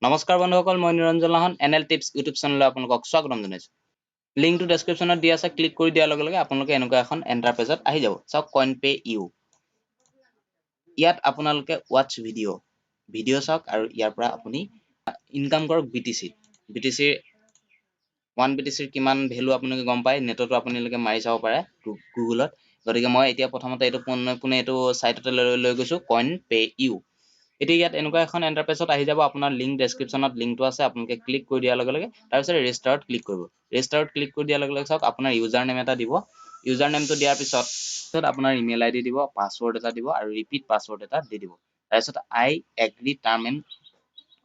নমস্কাৰ বন্ধুসকল মই নিৰঞ্জন লাহন এনএল টিপছ ইউটিউব চেনেললৈ আপোনালোকক স্বাগতম জনাইছো লিংকটো ডেসক্ৰিপচনত দিয়া আছে ক্লিক কৰি দিয়াৰ লগে লগে আপোনালোকে এনেকুৱা এখন এন্টাৰ পেজত আহি যাব চাওক Coinpayu ইয়াত আপোনালোকে ওয়াচ ভিডিও চাওক আৰু ইয়াৰ পৰা আপুনি ইনকাম কৰক বিটিসি 1 বিটিসিৰ কিমান ভ্যালু আপোনালোকে গম পায় নেটতো আপোনালোকে মাৰি চাব পাৰে গুগলত গতিকে মই এতিয়া প্ৰথমতে এইটো পুনে এইটো সাইটতে লৈ গৈছো Coinpayu এতিয়া ইয়াত এনেকুৱা এখন এন্টাৰপেজত আহি যাব আপোনাৰ লিংক ডেসক্ৰিপচনত লিংকটো আছে আপোনালোকে ক্লিক কৰি দিয়াৰ লগে লগে তাৰ পিছত ৰেজিষ্টাৰত ক্লিক কৰিব ৰেজিষ্টাৰত ক্লিক কৰি দিয়াৰ লগে লগে চাওক আপোনাৰ ইউজাৰ নেম এটা দিব ইউজাৰ নেমটো দিয়াৰ পিছত আপোনাৰ ইমেইল আইডি দিব পাসওয়াৰ্ড এটা দিব আৰু ৰিপিট পাসওয়াৰ্ড এটা দি দিব তাৰ পিছত আই এগ্ৰি টাৰ্ম এন্ড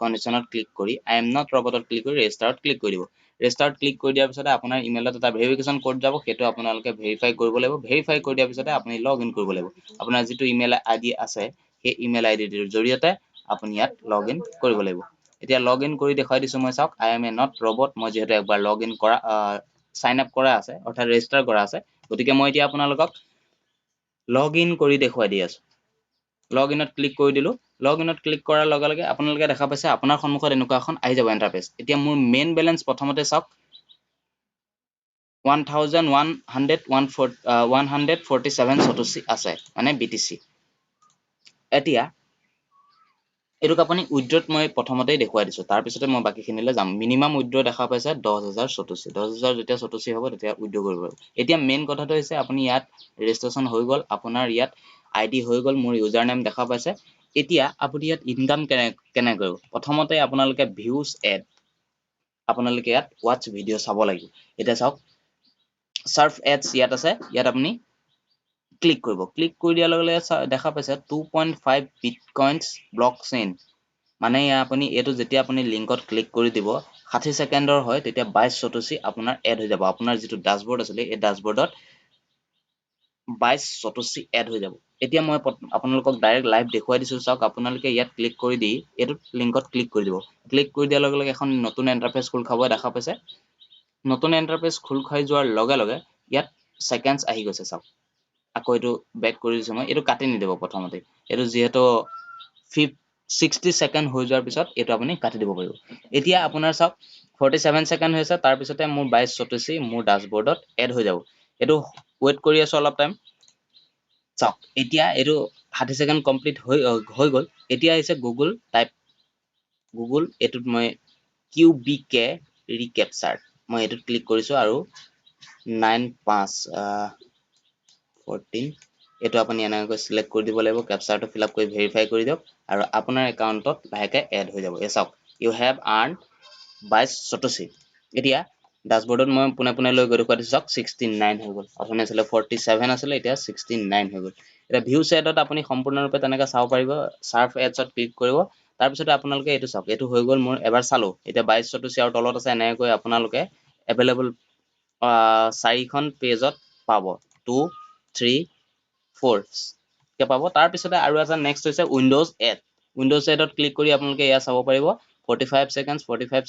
কন্ডিশনত ক্লিক কৰি আই এম নট ৰবটত ক্লিক কৰি ৰেজিষ্টাৰত ক্লিক কৰি দিব ৰেজিষ্টাৰত ক্লিক কৰি দিয়াৰ পিছত আপোনাৰ ইমেইলত এটা ভেৰিফিকেশন কোড যাব সেইটো আপোনালোকে ভেৰিফাই কৰিব লাগিব ভেৰিফাই কৰি দিয়াৰ পিছত আপুনি লগইন কৰিব লাগিব আপোনাৰ যেটো ইমেইল আইডি আছে সেই ইমেইল আইডিৰ জৰিয়তে আপুনি ইয়াত লগইন কৰিব লাগিব এতিয়া লগইন কৰি দেখাই দিছো মই চাওক I M A not robot মই যেহেতু একবাৰ লগইন কৰা সাইন আপ কৰা আছে অৰ্থাৎ ৰেজিষ্টাৰ কৰা আছে গতিকে মই এতিয়া আপোনালোকক লগইন কৰি দেখুৱাই দি আছো লগইনত ক্লিক কৰি দিলো লগইনত ক্লিক কৰাৰ লগে লগে আপোনালোকে দেখা পাইছে আপোনাৰ সন্মুখত এনেকুৱা এখন আহি যাব এন্টাৰপেজ এতিয়া মোৰ মেইন বেলেন্স প্ৰথমতে চাওক 1147 সতোশী আছে মানে বিটিসি এতিয়া এটোক আপুনি উইথড্ৰত মই প্ৰথমতেই দেখুৱাই দিছো তাৰ পিছতে মই বাকিখিনিলৈ যাম মিনিমাম উইথড্ৰ দেখা পাইছে 10000 সতোশী 10000 যেতিয়া সতোশী হ'ব তেতিয়া উইথড্ৰ কৰিব এতিয়া মেইন কথাটো হৈছে আপুনি ইয়াত ৰেজিষ্ট্ৰেচন হৈ গল আপোনাৰ ইয়াত আইডি হৈ গল মোৰ ইউজাৰ নেম দেখা পাইছে এতিয়া আপুনি ইয়াত ইনকাম কেনে কৰিব প্ৰথমতে আপোনালোকে ভিউজ এড আপোনালোকে ইয়াত ওয়াচ ভিডিও চাব লাগিব এতিয়া চাওক সার্ফ এডস ইয়াত আছে ইয়াত আপুনি ক্লিক কৰিব ক্লিক কৰি দিয়াৰ লগে লগে দেখা পাইছে 2.5 বিটকয়েন্স ব্লকচেইন মানে আপুনি এটো যেতিয়া আপুনি লিংকত ক্লিক কৰি দিব 60 সেকেন্ডৰ হয় তেতিয়া 22 সতোশী আপোনাৰ এড হৈ যাব আপোনাৰ যেটো ড্যাশবোৰ্ড আছে এই ড্যাশবোৰ্ডত 22 সতোশী এড হৈ যাব এতিয়া মই আপোনালোকক ডাইৰেক্ট লাইভ দেখুৱাই দিছো চাওক আপোনালোকে ইয়াত ক্লিক কৰি দি এটো লিংকত ক্লিক কৰি দিব ক্লিক কৰি দিয়াৰ লগে লগে এখন নতুন এন্টাৰফেস খোল খাব দেখা পাইছে নতুন এন্টাৰফেস খোল খাই যোৱাৰ লগে লগে ইয়াত সেকেন্ডস আহি গৈছে চাওক আকৌ এটো বেক কৰি দিছো মই এটো কাটি নিদিব প্ৰথমতে এটো যেহেতু 60 সেকেন্ড হৈ যোৱাৰ পিছত এটো আপুনি কাটি দিব পাৰিব এতিয়া আপোনাৰ চাওক 47 সেকেন্ড হৈছে তাৰ পিছতে মোৰ 22 সতোশী মোৰ ড্যাশবোৰ্ডত এড হৈ যাব এটো ওয়েট কৰি আছো অলপ টাইম চাওক এতিয়া এটো 60 সেকেন্ড কমপ্লিট হৈ গল এতিয়া আছে গুগল এটোত মই QBK ৰিকেপচাৰ মই এটোত ক্লিক কৰিছো আৰু 9514 এটো আপুনি এনেকৈ সিলেক্ট কৰি দিব লাগিব ক্যাপচাৰটো ফিল আপ কৰি ভেৰিফাই কৰি দিয়ক আৰু আপোনাৰ একাউন্টত লাহেকে এড হৈ যাব এ চাওক ইউ হ্যাভ আৰ্নড 22 সতোশী এতিয়া ড্যাশবোৰ্ডত মই পুনে লৈ গৈ দেখুৱাই দিছো চাওক 69 হৈ গল আপুনি আছিল 47 আছিল এতিয়া 69 হৈ গল এটা ভিউ সেটত আপুনি সম্পূৰ্ণৰূপে তেনেকা চাব পাৰিব সাৰ্ফ এডছত ক্লিক কৰিব তাৰ পিছতে আপোনালোকে এটো চাওক এটো হৈ গল মোৰ এবাৰ চালো এতিয়া 22 সতোশী আৰু তলত আছে এনেকৈ আপোনালোকে এভেইলেবল 4খন পেজত পাব 2 3 4 কে পাব তাৰ পিছতে আৰু এটা নেক্সট হৈছে উইন্ডোজ এডত ক্লিক কৰি আপোনালোকে এয়া চাব পাৰিব 45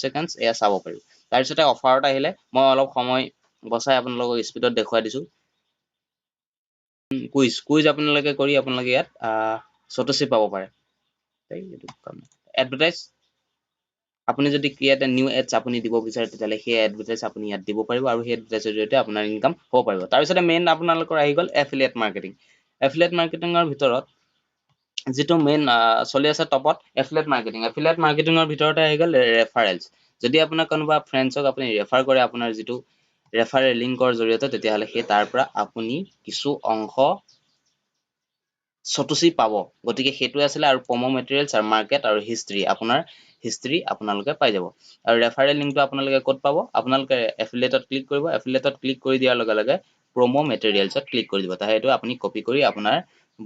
সেকেন্ডস এয়া চাব পাৰিব তাৰ পিছতে অফাৰত আহিলে মই অলপ সময় বচাই আপোনালোকক স্পিডত দেখুৱাই দিছো কুইজ আপোনালোকে কৰি আপোনালোকে ইয়াত সতোশী পাব পাৰে এডভাৰটাইজ আপুনি যদি ক্ৰিয়েট নিউ এডস আপুনি দিব বিচাৰে তেতিয়ালে সেই এডভাৰটাইজ আপুনি ইয়াত দিব পাৰিব আৰু সেই এডভাৰটাইজৰ জৰিয়তে আপোনাৰ ইনকাম হ'ব পাৰিব তাৰ পিছতে মেইন আপোনালোকৰ আহি গল এফিলিয়েট মাৰ্কেটিংৰ ভিতৰত যেটো মেইন চলি আছে টপত এফিলিয়েট মাৰ্কেটিংৰ ভিতৰতে আহি গল ৰেফাৰেলস যদি আপোনাৰ কোনোবা ফ্ৰেণ্ডছক আপুনি ৰেফাৰ কৰে আপোনাৰ যেটো ৰেফাৰেল লিংকৰ জৰিয়তে তেতিয়াহলে সেই তাৰ পৰা আপুনি কিছু অংশ সতোশী পাব গতিকে হেতু আছিল আৰু প্ৰমো মেটেৰিয়েলছ আৰু মাৰ্কেট আৰু হিষ্ট্ৰী আপোনালোকে পাই যাব আৰু ৰেফাৰেল লিংকটো আপোনালোকে ক'ত পাব আপোনালোকে এফিলিয়েটত ক্লিক কৰিব এফিলিয়েটত ক্লিক কৰি দিয়াৰ লগে লগে প্ৰমো মেটেৰিয়েলছত ক্লিক কৰি দিব তাহে এটো আপুনি কপি কৰি আপোনাৰ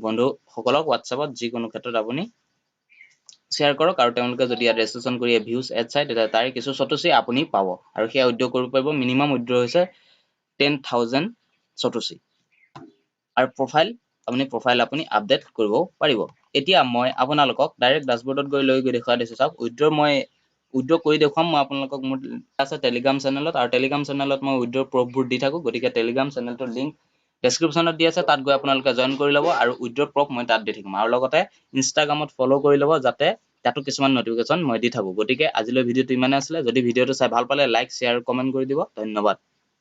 বন্ধু সকলক WhatsAppত যিকোনো ক্ষেত্ৰত আপুনি শেয়াৰ কৰক আৰু তেওঁলোকে যদি ৰেজিষ্ট্ৰেচন কৰি ভিউজ এড চাই তেতিয়া তাৰ কিছু সতোশী আপুনি পাব আৰু সেই উইথড্ৰ কৰিব পাৰিব মিনিমাম উইথড্ৰ হৈছে 10000 সতোশী আৰু প্ৰফাইল আপুনি আপডেট কৰিব পাৰিব এতিয়া মই আপোনালোকক ডাইৰেক্ট ড্যাশবোৰ্ডত গৈ দেখুৱাই দিছো চাওক উইথড্ৰ কৰি দেখুৱাম মই আপোনালোকক মোৰ আছে টেলিগ্ৰাম চেনেলত আৰু টেলিগ্ৰাম চেনেলত মই উইথড্ৰ প্ৰফবোৰ দি থাকো গতিকে টেলিগ্ৰাম চেনেলটোৰ লিংক ডেসক্ৰিপচনত দি আছে তাত গৈ আপোনালোকে জয়েন কৰি ল'ব আৰু উইথড্ৰ প্ৰফ মই তাত দি থাকিম আৰু লগতে ইনষ্টাগ্ৰামত ফলো কৰি ল'ব যাতে তাতো কিছুমান নটিফিকেশ্যন মই দি থাকো গতিকে আজিলৈ ভিডিঅ'টো ইমানে আছিলে যদি ভিডিঅ'টো চাই ভাল পালে লাইক শ্বেয়াৰ কমেণ্ট কৰি দিব ধন্যবাদ